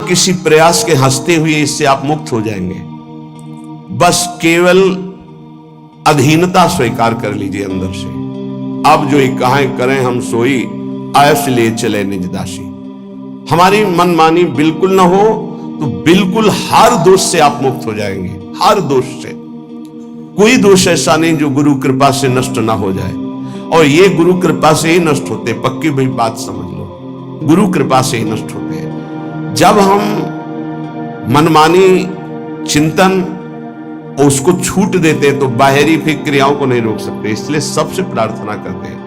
किसी प्रयास के हंसते हुए इससे आप मुक्त हो जाएंगे। बस केवल अधीनता स्वीकार कर लीजिए अंदर से। अब जो कहें करें हम सोई, आयस ले चले निज दासी। हमारी मनमानी बिल्कुल ना हो तो बिल्कुल हर दोष से आप मुक्त हो जाएंगे। हर दोष से, कोई दोष ऐसा नहीं जो गुरु कृपा से नष्ट ना हो जाए। और ये गुरु कृपा से ही नष्ट होते, पक्की भाई बात समझ लो, गुरु कृपा से ही नष्ट होते हैं। जब हम मनमानी चिंतन और उसको छूट देते तो बाहरी फिर क्रियाओं को नहीं रोक सकते। इसलिए सबसे प्रार्थना करते हैं,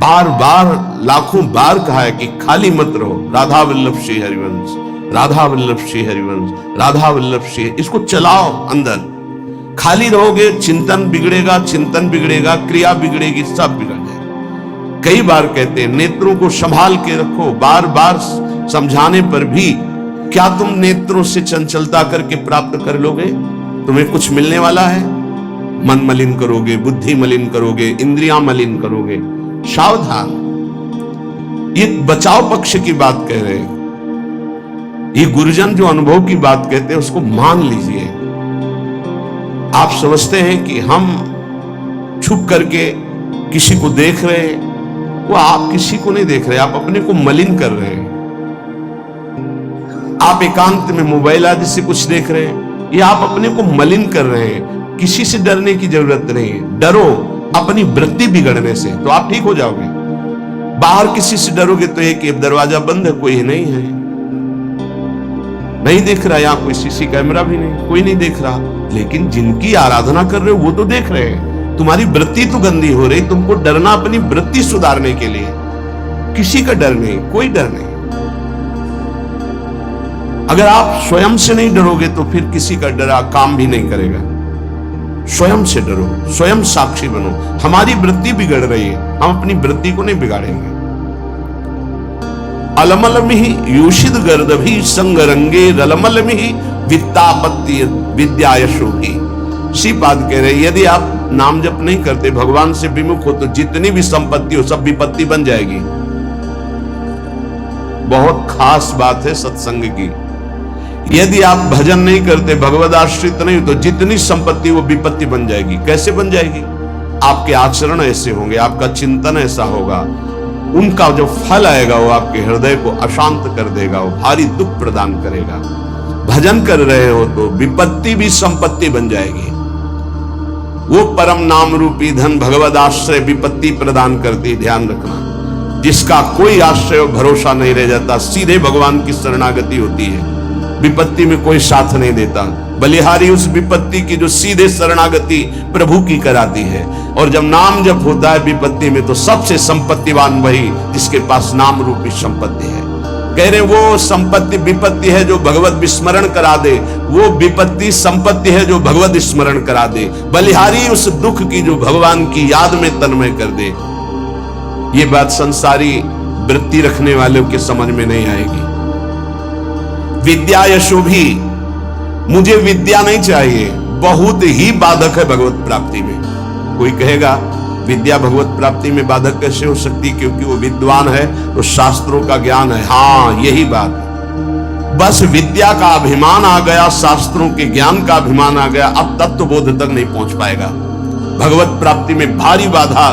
बार बार लाखों बार कहा है कि खाली मत रहो। राधा वल्लभ श्री हरिवंश, राधा वल्लभ श्री हरिवंश, राधा वल्लभ श्री, इसको चलाओ अंदर। खाली रहोगे चिंतन बिगड़ेगा, चिंतन बिगड़ेगा, क्रिया बिगड़ेगी, सब बिगड़ जाएगा। कई बार कहते हैं नेत्रों को संभाल के रखो। बार बार समझाने पर भी क्या तुम नेत्रों से चंचलता करके प्राप्त कर लोगे? तुम्हें कुछ मिलने वाला है? मन मलिन करोगे, बुद्धि मलिन करोगे, इंद्रियां मलिन करोगे। सावधान, ये बचाव पक्ष की बात कह रहे हैं। ये गुरुजन जो अनुभव की बात कहते हैं उसको मान लीजिए। आप समझते हैं कि हम छुप करके किसी को देख रहे हैं, वो आप किसी को नहीं देख रहे, आप अपने को मलिन कर रहे हैं। आप एकांत में मोबाइल आदि से कुछ देख रहे हैं, ये आप अपने को मलिन कर रहे हैं। किसी से डरने की जरूरत नहीं, डरो अपनी वृत्ति बिगड़ने से तो आप ठीक हो जाओगे। बाहर किसी से डरोगे तो एक दरवाजा बंद है, कोई नहीं है, नहीं दिख रहा, या कोई सीसी कैमरा भी नहीं, कोई नहीं देख रहा। लेकिन जिनकी आराधना कर रहे हो वो तो देख रहे हैं। तुम्हारी वृत्ति तो गंदी हो रही, तुमको डरना अपनी वृत्ति सुधारने के लिए। किसी का डर नहीं, कोई डर नहीं। अगर आप स्वयं से नहीं डरोगे तो फिर किसी का डरा काम भी नहीं करेगा। स्वयं से डरो, स्वयं साक्षी बनो। हमारी वृत्ति बिगड़ रही है, हम अपनी वृत्ति को नहीं बिगाड़ेंगे। अलमलमिहि यूषिद गर्दभि संगरंगे रलमलमिहि वित्तापत्ति विद्या यशोभि। श्रीपाद कह रहे यदि आप नाम जप नहीं करते, भगवान से विमुख हो, तो जितनी भी संपत्ति हो सब विपत्ति बन जाएगी। बहुत खास बात है सत्संग की। यदि आप भजन नहीं करते, भगवद आश्रित नहीं हो, तो जितनी संपत्ति वो विपत्ति बन जाएगी। कैसे बन जाएगी? आपके आचरण ऐसे होंगे, आपका चिंतन ऐसा होगा, उनका जो फल आएगा वो आपके हृदय को अशांत कर देगा, वो भारी दुख प्रदान करेगा। भजन कर रहे हो तो विपत्ति भी संपत्ति बन जाएगी। वो परम नाम रूपी धन भगवद आश्रय विपत्ति प्रदान करती, ध्यान रखना। जिसका कोई आश्रय और भरोसा नहीं रह जाता, सीधे भगवान की शरणागति होती है, विपत्ति में कोई साथ नहीं देता। बलिहारी उस विपत्ति की जो सीधे शरणागति प्रभु की कराती है। और जब नाम जप होता है विपत्ति में, तो सबसे संपत्तिवान वही जिसके पास नाम रूपी संपत्ति है। कह रहे वो संपत्ति विपत्ति है जो भगवत विस्मरण करा दे, वो विपत्ति संपत्ति है जो भगवत स्मरण करा दे। बलिहारी उस दुख की जो भगवान की याद में तन्मय कर दे। ये बात संसारी वृत्ति रखने वालों के समझ में नहीं आएगी। विद्या यशोभी, मुझे विद्या नहीं चाहिए, बहुत ही बाधक है भगवत प्राप्ति में। कोई कहेगा विद्या भगवत प्राप्ति में बाधक कैसे हो सकती, क्योंकि वो विद्वान है तो शास्त्रों का ज्ञान है। हाँ, यही बात। बस विद्या का अभिमान आ गया, शास्त्रों के ज्ञान का अभिमान आ गया, अब तत्वबोध तक नहीं पहुंच पाएगा। भगवत प्राप्ति में भारी बाधा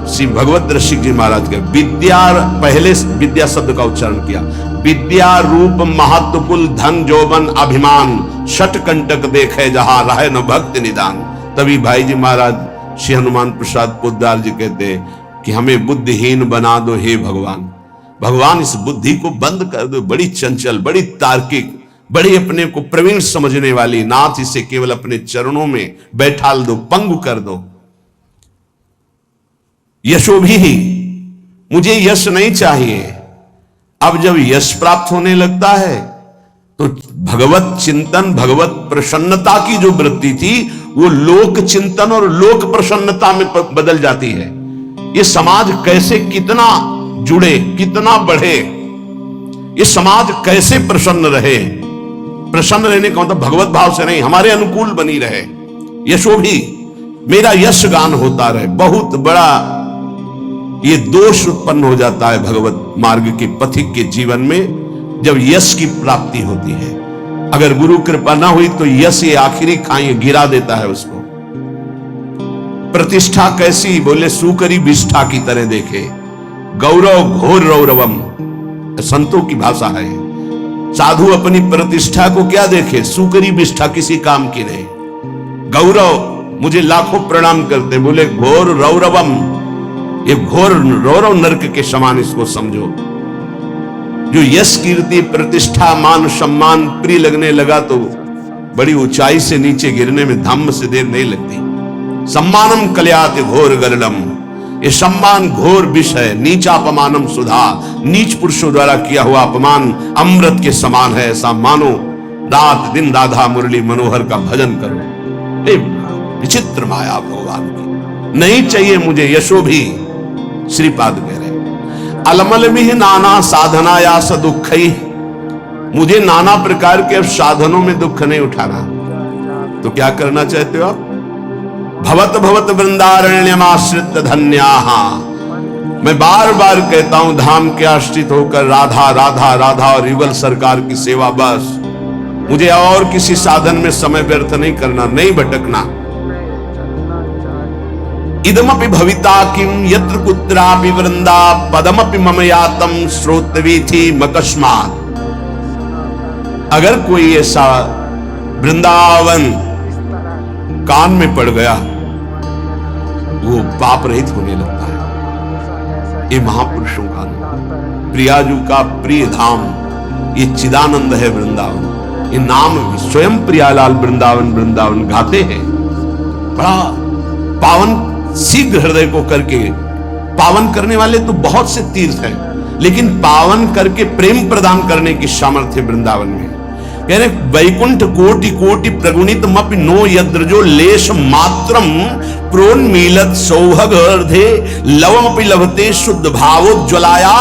श्री भगवत ऋषिक जी महाराज के। विद्या, पहले विद्या शब्द का उच्चारण किया। विद्या रूप महत्वकुल धन जोबन अभिमान, शट कंटक देखे जहां रहे न भक्त निदान। तभी भाई जी महाराज श्री हनुमान प्रसाद पोद्दार जी कहते हैं कि हमें बुद्धिहीन बना दो हे भगवान। भगवान इस बुद्धि को बंद कर दो, बड़ी चंचल, बड़ी तार्किक, बड़ी अपने को प्रवीण समझने वाली। नाथ इसे केवल अपने चरणों में बैठाल दो, पंगु कर दो। यशोभी ही, मुझे यश नहीं चाहिए। अब जब यश प्राप्त होने लगता है तो भगवत चिंतन, भगवत प्रसन्नता की जो वृत्ति थी वो लोक चिंतन और लोक प्रसन्नता में बदल जाती है। ये समाज कैसे कितना जुड़े, कितना बढ़े, ये समाज कैसे प्रसन्न रहे। प्रसन्न रहने का मतलब भगवत भाव से नहीं, हमारे अनुकूल बनी रहे। यशोभी, मेरा यश गान होता रहे। बहुत बड़ा ये दोष उत्पन्न हो जाता है भगवत मार्ग के पथिक के जीवन में जब यश की प्राप्ति होती है। अगर गुरु कृपा ना हुई तो यश ये आखिरी खाई गिरा देता है उसको। प्रतिष्ठा कैसी? बोले सूकरी विष्ठा की तरह देखे, गौरव घोर रौरवम, संतों की भाषा है। साधु अपनी प्रतिष्ठा को क्या देखे? सूकरी विष्ठा, किसी काम की नहीं। गौरव, मुझे लाखों प्रणाम करते, बोले घोर रौरवम, ये घोर रौरव नरक के समान इसको समझो। जो यश कीर्ति प्रतिष्ठा मान सम्मान प्रिय लगने लगा तो बड़ी ऊंचाई से नीचे गिरने में धम्म से देर नहीं लगती। सम्मानम कल्याति घोर गरलम, ये सम्मान घोर विष है। नीचा अपमानम सुधा, नीच पुरुषों द्वारा किया हुआ अपमान अमृत के समान है। ऐसा मानो रात दिन राधा मुरली मनोहर का भजन करो। विचित्र माया भगवान की, नहीं चाहिए मुझे यशो भी। श्रीपाद कह रहे अलमल में नाना साधनाया स दुखई, मुझे नाना प्रकार के साधनों में दुख नहीं उठाना। तो क्या करना चाहते हो आप? भवत भवत वृंदारण्यमाश्रित धन्याहा, मैं बार बार कहता हूं धाम के आश्रित होकर राधा राधा राधा और युगल सरकार की सेवा बस। मुझे और किसी साधन में समय व्यर्थ नहीं करना, नहीं भटकना। इदमपि भविता किम यत्र कुत्रापि वृंदा पदमपि मम यातम श्रोतवीथि मकस्मात्। अगर कोई ऐसा वृंदावन कान में पड़ गया वो पाप रहित होने लगता है। ये महापुरुषों का प्रियाजू का प्रिय धाम, ये चिदानंद है वृंदावन। ये नाम स्वयं प्रियालाल वृंदावन वृंदावन गाते हैं। बड़ा पावन शीघ्र हृदय को करके पावन करने वाले तो बहुत से तीर्थ हैं, लेकिन पावन करके प्रेम प्रदान करने की सामर्थ्य वृंदावन में। कह रहे वैकुंठ कोटि कोटि प्रगुणित मपि नो यद्रजो लेश मात्रम प्रोन्मीलत सौभग अर्धे लवमपि लभते शुद्ध भावोज्ज्वलाया।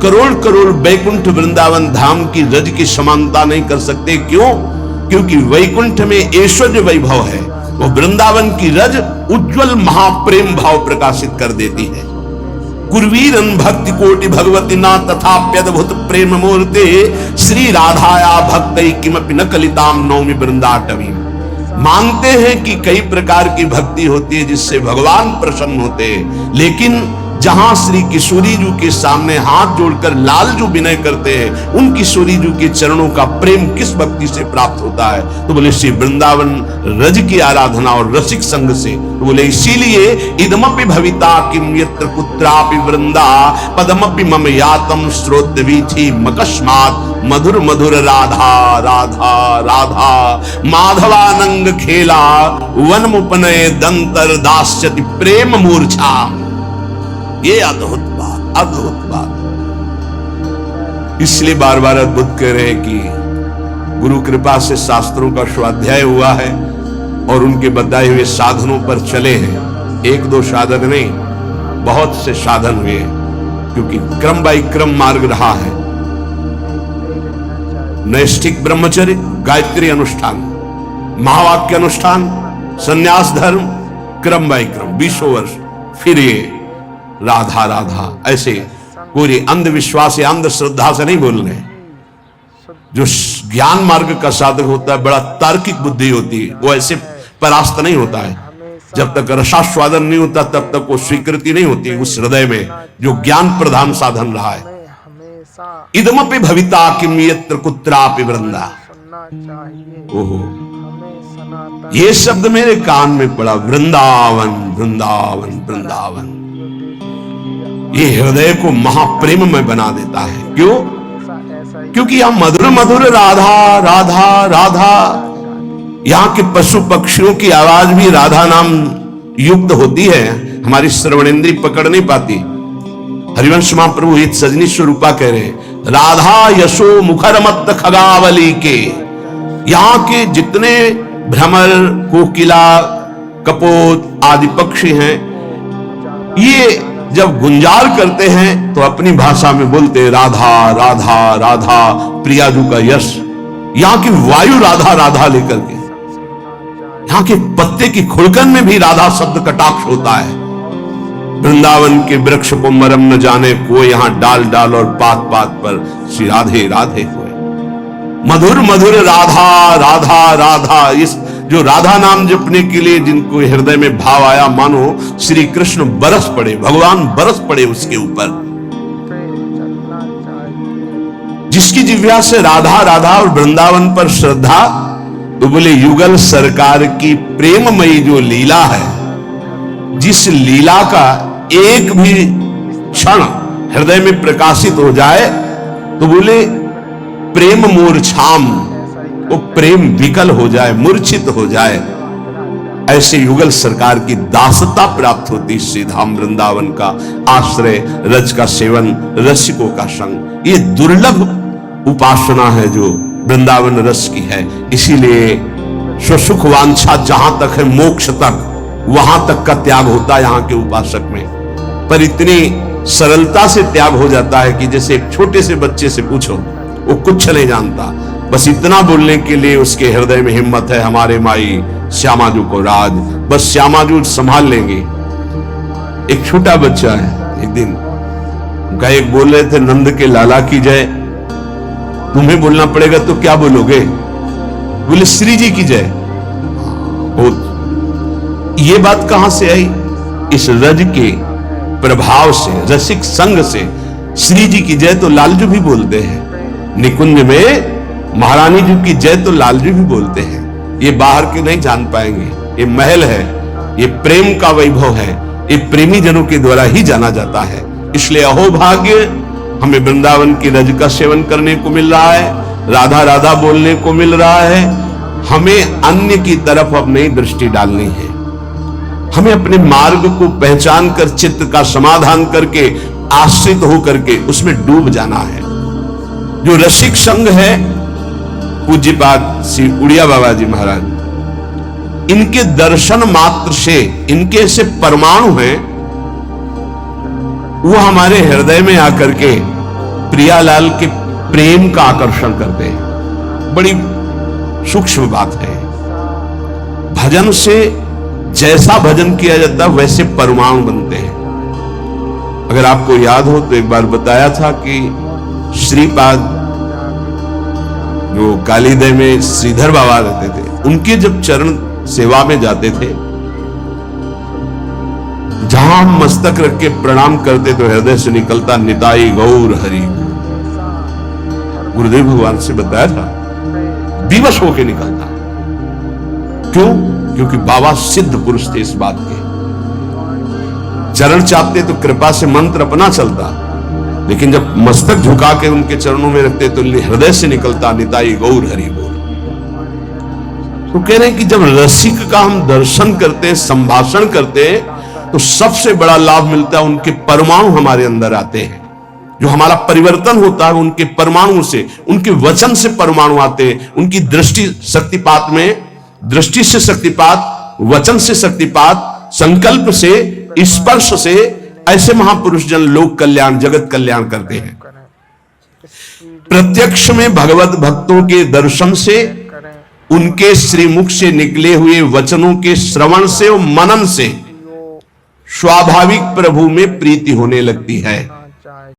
करोड़ करोड़ वैकुंठ वृंदावन धाम की रज की समानता नहीं कर सकते। क्यों? क्योंकि वैकुंठ में ऐश्वर्य वैभव है, वो वृंदावन की रज उज्जवल महाप्रेम भाव प्रकाशित कर देती है। कुर्वीरन भक्ति कोटि भगवती ना तथाप्यद्भुत प्रेम मूर्ते श्री राधाया भक्तै किमपि न कलिताम नौमि वृंदाटवी। मानते हैं कि कई प्रकार की भक्ति होती है जिससे भगवान प्रसन्न होते हैं, लेकिन जहां श्री किशोरी जी के सामने हाथ जोड़कर लाल जो विनय करते हैं उन किशोरी जी के चरणों का प्रेम किस भक्ति से प्राप्त होता है? तो बोले श्री वृंदावन रज की आराधना और रसिक संग से। तो बोले इसीलिए इदमपि भविता किम यत्र कुत्रापि वृंदा पदमपि मम यातम श्रोतवीथि मकस्मात्। मधुर मधुर राधा राधा राधा माधवानंग खेला वन मुपनय दंतर दास्यति प्रेम मूर्छा। ये अद्भुत बात, अद्भुत बात। इसलिए बार बार अद्भुत कह रहे हैं कि गुरु कृपा से शास्त्रों का स्वाध्याय हुआ है और उनके बताए हुए साधनों पर चले हैं। एक दो साधन नहीं, बहुत से साधन हुए हैं, क्योंकि क्रम बाई क्रम मार्ग रहा है। नैष्ठिक ब्रह्मचर्य, गायत्री अनुष्ठान, महावाक्य अनुष्ठान, संन्यास धर्म, क्रम बाई क्रम 20 वर्ष, फिर ये राधा राधा। ऐसे कोई अंधविश्वास या अंधश्रद्धा से नहीं बोल रहे। जो ज्ञान मार्ग का साधक होता है, बड़ा तार्किक बुद्धि होती है, वो ऐसे परास्त नहीं होता है। जब तक रसास्वादन नहीं होता तब तक वो स्वीकृति नहीं होती उस हृदय में जो ज्ञान प्रधान साधन रहा है। इदमपि भविता किम यत्र कुत्रापि वृंदा। ओहो, ये शब्द मेरे कान में पड़ा, वृंदावन वृंदावन वृंदावन। ये हृदय को महाप्रेम में बना देता है। क्यों? क्योंकि यहां मधुर मधुर राधा राधा राधा, यहां के पशु पक्षियों की आवाज भी राधा नाम युक्त होती है, हमारी श्रवणेंद्री पकड़ नहीं पाती। हरिवंश महाप्रभु हित सजनी स्वरूपा कह रहे राधा यशो मुखर मत खगावली के। यहां के जितने भ्रमर, कोकिला, कपोत आदि पक्षी हैं, ये जब गुंजार करते हैं तो अपनी भाषा में बोलते हैं राधा राधा राधा, प्रियाजू का यश। यहां की वायु राधा राधा लेकर के, यहां के पत्ते की खुड़कन में भी राधा शब्द कटाक्ष होता है। वृंदावन के वृक्ष को मरम न जाने को, यहां डाल डाल और पात पात पर श्री राधे राधे हुए। मधुर मधुर राधा राधा राधा, इस जो राधा नाम जपने के लिए जिनको हृदय में भाव आया, मानो श्री कृष्ण बरस पड़े, भगवान बरस पड़े उसके ऊपर। जिसकी जिह्वा से राधा राधा और वृंदावन पर श्रद्धा, तो बोले युगल सरकार की प्रेममयी जो लीला है, जिस लीला का एक भी क्षण हृदय में प्रकाशित हो जाए तो बोले प्रेम मूर्छाम, वो प्रेम विकल हो जाए, मूर्छित हो जाए। ऐसे युगल सरकार की दासता प्राप्त होती श्री धाम वृंदावन का आश्रय, रज का सेवन, रसिकों का संग। ये दुर्लभ उपासना है जो वृंदावन रस की है। इसीलिए स्वसुख वांछा जहां तक है, मोक्ष तक, वहां तक का त्याग होता है यहाँ के उपासक में। पर इतनी सरलता से त्याग हो जाता है कि जैसे एक छोटे से बच्चे से पूछो, वो कुछ नहीं जानता, बस इतना बोलने के लिए उसके हृदय में हिम्मत है, हमारे माई श्यामाजू को राज, बस श्यामाजू संभाल लेंगे। एक छोटा बच्चा है, एक दिन गायक बोल रहे थे, नंद के लाला की जय। तुम्हें बोलना पड़ेगा तो क्या बोलोगे? बोले श्री जी की जय। ये बात कहां से आई? इस रज के प्रभाव से, रसिक संग से। श्री जी की जय तो लालजू भी बोलते हैं, निकुंज में महारानी जी की जय तो लालजू भी बोलते हैं। ये बाहर के नहीं जान पाएंगे, ये महल है, ये प्रेम का वैभव है, ये प्रेमी जनों के द्वारा ही जाना जाता है। इसलिए अहो भाग्य, हमें वृंदावन की रज का सेवन करने को मिल रहा है, राधा राधा बोलने को मिल रहा है। हमें अन्य की तरफ अब नहीं दृष्टि डालनी है, हमें अपने मार्ग को पहचान कर चित्त का समाधान करके, आश्रित होकर के उसमें डूब जाना है। जो रसिक संग है, पूज्यपाद श्री उड़िया बाबा जी महाराज, इनके दर्शन मात्र से, इनके से परमाणु हैं, वो हमारे हृदय में आकर के प्रियालाल के प्रेम का आकर्षण करते हैं। बड़ी सूक्ष्म बात है। भजन से जैसा भजन किया जाता है वैसे परमाणु बनते हैं। अगर आपको याद हो तो एक बार बताया था कि श्रीपाद जो कालीदय में श्रीधर बाबा रहते थे, उनके जब चरण सेवा में जाते थे, जहां हम मस्तक रख के प्रणाम करते तो हृदय से निकलता निताई गौर हरि। गुरुदेव भगवान से बताया था, विवश होके निकलता। क्यों? क्योंकि बाबा सिद्ध पुरुष थे इस बात के। चरण चापते तो कृपा से मंत्र अपना चलता, लेकिन जब मस्तक झुका के उनके चरणों में रखते तो हृदय से निकलता निताई गौर हरि बोल। तो कह रहे हैं कि जब रसिक का हम दर्शन करते, संभाषण करते, तो सबसे बड़ा लाभ मिलता है, उनके परमाणु हमारे अंदर आते हैं। जो हमारा परिवर्तन होता है उनके परमाणु से, उनके वचन से परमाणु आते हैं। उनकी दृष्टि शक्तिपात में, दृष्टि से शक्तिपात, वचन से शक्तिपात, संकल्प से, स्पर्श से, ऐसे महापुरुष जन लोक कल्याण, जगत कल्याण करते हैं। प्रत्यक्ष में भगवत भक्तों के दर्शन से, उनके श्रीमुख से निकले हुए वचनों के श्रवण से और मनन से स्वाभाविक प्रभु में प्रीति होने लगती है।